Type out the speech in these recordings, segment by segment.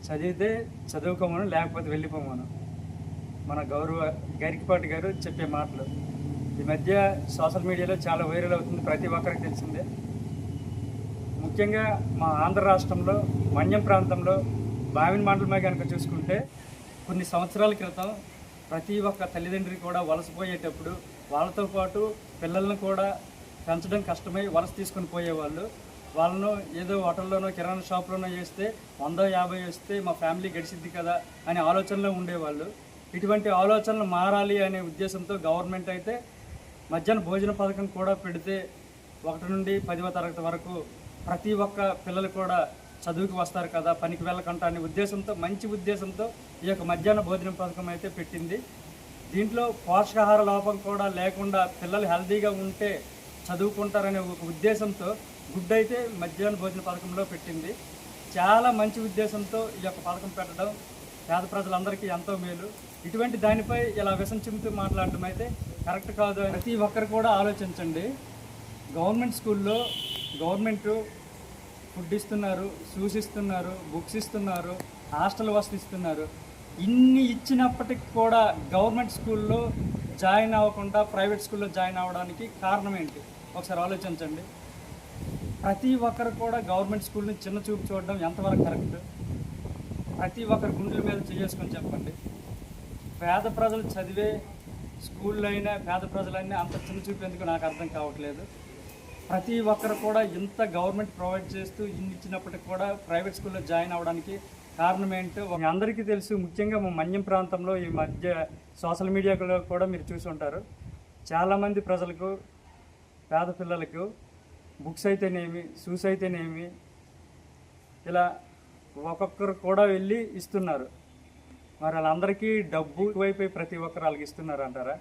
చదివితే చదువుకోమను, లేకపోతే వెళ్ళిపోమను. మన గౌరవ గరికపాటి గారు చెప్పే మాటలు ఈ మధ్య సోషల్ మీడియాలో చాలా వైరల్ అవుతుంది, ప్రతి ఒక్కరికి తెలిసిందే. ముఖ్యంగా మా ఆంధ్ర రాష్ట్రంలో మన్యం ప్రాంతంలో బావిన మండలమే కనుక చూసుకుంటే కొన్ని సంవత్సరాల క్రితం ప్రతి ఒక్క తల్లిదండ్రి కూడా వలసపోయేటప్పుడు వాళ్ళతో పాటు పిల్లలను కూడా పెంచడం కష్టమై వలస తీసుకొని పోయేవాళ్ళు. వాళ్ళను ఏదో హోటల్లోనో కిరాణా షాప్లోనో వేస్తే 100-50 వేస్తే మా ఫ్యామిలీ గడిచిద్ది కదా అనే ఆలోచనలో ఉండేవాళ్ళు. ఇటువంటి ఆలోచనలు మారాలి అనే ఉద్దేశంతో గవర్నమెంట్ అయితే మధ్యాహ్న భోజన పథకం కూడా పెడితే 1 నుండి 10వ తరగతి వరకు ప్రతి ఒక్క పిల్లలు కూడా చదువుకు వస్తారు కదా, పనికి వెళ్ళకుండా అనే ఉద్దేశంతో, మంచి ఉద్దేశంతో ఈ యొక్క మధ్యాహ్న భోజన పథకం అయితే పెట్టింది. దీంట్లో పోషకాహార లోపం కూడా లేకుండా పిల్లలు హెల్తీగా ఉంటే చదువుకుంటారనే ఒక ఉద్దేశంతో గుడ్ అయితే మధ్యాహ్న భోజన పథకంలో పెట్టింది. చాలా మంచి ఉద్దేశంతో ఈ యొక్క పథకం పెట్టడం పేద ప్రజలందరికీ ఎంతో మేలు. ఇటువంటి దానిపై ఇలా విషం చిమ్ముతూ మాట్లాడడం అయితే కరెక్ట్ కాదు. ప్రతి ఒక్కరు కూడా ఆలోచించండి. గవర్నమెంట్ స్కూల్లో గవర్నమెంట్ ఫుడ్ ఇస్తున్నారు, షూస్ ఇస్తున్నారు, బుక్స్ ఇస్తున్నారు, హాస్టల్ వసతి ఇస్తున్నారు. ఇన్ని ఇచ్చినప్పటికి కూడా గవర్నమెంట్ స్కూల్లో జాయిన్ అవ్వకుండా ప్రైవేట్ స్కూల్లో జాయిన్ అవ్వడానికి కారణం ఏంటి? ఒకసారి ఆలోచించండి. ప్రతి ఒక్కరు కూడా గవర్నమెంట్ స్కూల్ని చిన్న చూపు చూడడం ఎంతవరకు కరెక్ట్? ప్రతి ఒక్కరు గుండెల మీద చేసుకొని చెప్పండి. పేద ప్రజలు చదివే స్కూల్లో అయినా పేద ప్రజలైనా అంత చిన్న చూపు ఎందుకు నాకు అర్థం కావట్లేదు. ప్రతి ఒక్కరు కూడా ఇంత గవర్నమెంట్ ప్రొవైడ్ చేస్తూ ఇన్ని ఇచ్చినప్పటికి కూడా ప్రైవేట్ స్కూల్లో జాయిన్ అవ్వడానికి కారణం ఏంటో అందరికీ తెలుసు. ముఖ్యంగా మా మన్యం ప్రాంతంలో ఈ మధ్య సోషల్ మీడియాలో కూడా మీరు చూసి ఉంటారు. చాలామంది ప్రజలకు, పేద పిల్లలకు బుక్స్ అయితేనేమి, షూస్ అయితేనేమి ఇలా ఒక్కొక్కరు కూడా వెళ్ళి ఇస్తున్నారు. మరి వాళ్ళందరికీ డబ్బు ఎక్కువైపోయి ప్రతి ఒక్కరు వాళ్ళకి ఇస్తున్నారు అంటారా?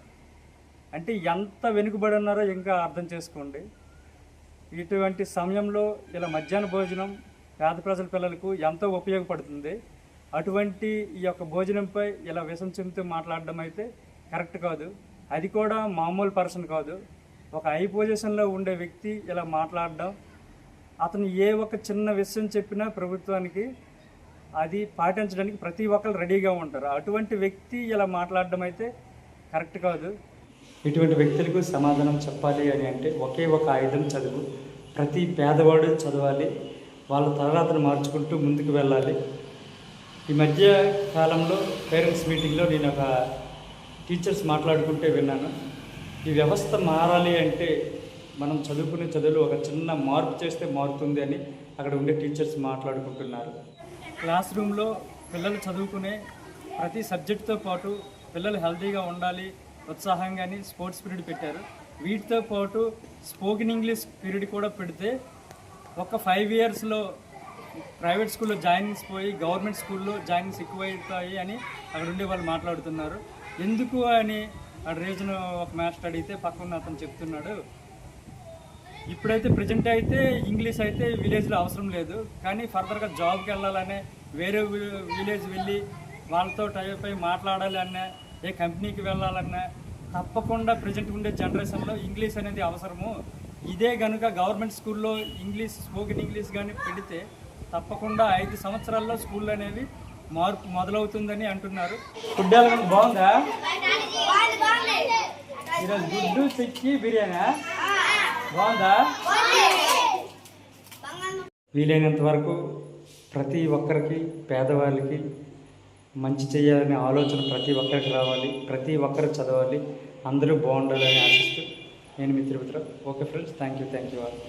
అంటే ఎంత వెనుకబడి ఉన్నారో ఇంకా అర్థం చేసుకోండి. ఇటువంటి సమయంలో ఇలా మధ్యాహ్న భోజనం పేద ప్రజల పిల్లలకు ఎంతో ఉపయోగపడుతుంది. అటువంటి ఈ యొక్క భోజనంపై ఇలా విషం చెందుతూ మాట్లాడడం అయితే కరెక్ట్ కాదు. అది కూడా మామూలు పర్సన్ కాదు, ఒక హై పొజిషన్లో ఉండే వ్యక్తి ఇలా మాట్లాడడం. అతను ఏ ఒక చిన్న విషయం చెప్పినా ప్రభుత్వానికి అది పాటించడానికి ప్రతి ఒక్కరు రెడీగా ఉంటారు. అటువంటి వ్యక్తి ఇలా మాట్లాడడం అయితే కరెక్ట్ కాదు. ఇటువంటి వ్యక్తులకు సమాధానం చెప్పాలి అని అంటే ఒకే ఒక ఆయుధం చదువు. ప్రతి పేదవాడు చదవాలి, వాళ్ళ తలరాతను మార్చుకుంటూ ముందుకు వెళ్ళాలి. ఈ మధ్య కాలంలో పేరెంట్స్ మీటింగ్లో నేను ఒక టీచర్స్ మాట్లాడుకుంటే విన్నాను. ఈ వ్యవస్థ మారాలి అంటే మనం చదువుకునే చదువులు ఒక చిన్న మార్పు చేస్తే మారుతుంది అని అక్కడ ఉండే టీచర్స్ మాట్లాడుకుంటున్నారు. క్లాస్ రూమ్లో పిల్లలు చదువుకునే ప్రతి సబ్జెక్టుతో పాటు పిల్లలు హెల్తీగా ఉండాలి, ఉత్సాహంగాని స్పోర్ట్స్ పీరియడ్ పెట్టారు. వీటితో పాటు స్పోకెన్ ఇంగ్లీష్ పీరియడ్ కూడా పెడితే ఒక 5 ఇయర్స్లో ప్రైవేట్ స్కూల్లో జాయినింగ్స్ పోయి గవర్నమెంట్ స్కూల్లో జాయినింగ్స్ ఎక్కువైతాయి అని అక్కడ ఉండే వాళ్ళు మాట్లాడుతున్నారు. ఎందుకు అని ఆ రీజన్ ఒక మాస్టర్ అడిగితే పక్కన అతను చెప్తున్నాడు, ఇప్పుడైతే ప్రజెంట్ అయితే ఇంగ్లీష్ అయితే విలేజ్లో అవసరం లేదు, కానీ ఫర్దర్గా జాబ్కి వెళ్ళాలనే వేరే విలేజ్ వెళ్ళి వాళ్ళతో టైప్ అయి మాట్లాడాలి అన్నా, ఏ కంపెనీకి వెళ్ళాలన్నా తప్పకుండా ప్రజెంట్ ఉండే జనరేషన్లో ఇంగ్లీష్ అనేది అవసరము. ఇదే కనుక గవర్నమెంట్ స్కూల్లో ఇంగ్లీష్, స్పోకెన్ ఇంగ్లీష్ కానీ పెడితే తప్పకుండా 5 సంవత్సరాల్లో స్కూల్ అనేవి మార్పు మొదలవుతుందని అంటున్నారు. ఫుడ్ ఎలా బాగుందా? ఈరోజు గుడ్డు చిక్కి బిర్యానీ బాగుందా? వీలైనంత వరకు ప్రతి ఒక్కరికి, పేదవాళ్ళకి మంచి చేయాలనే ఆలోచన ప్రతి ఒక్కరికి రావాలి. ప్రతి ఒక్కరు చదవాలి, అందరూ బాగుండాలని ఆశిస్తూ నేను మీ Tirupatirao. Okay friends, thank you all.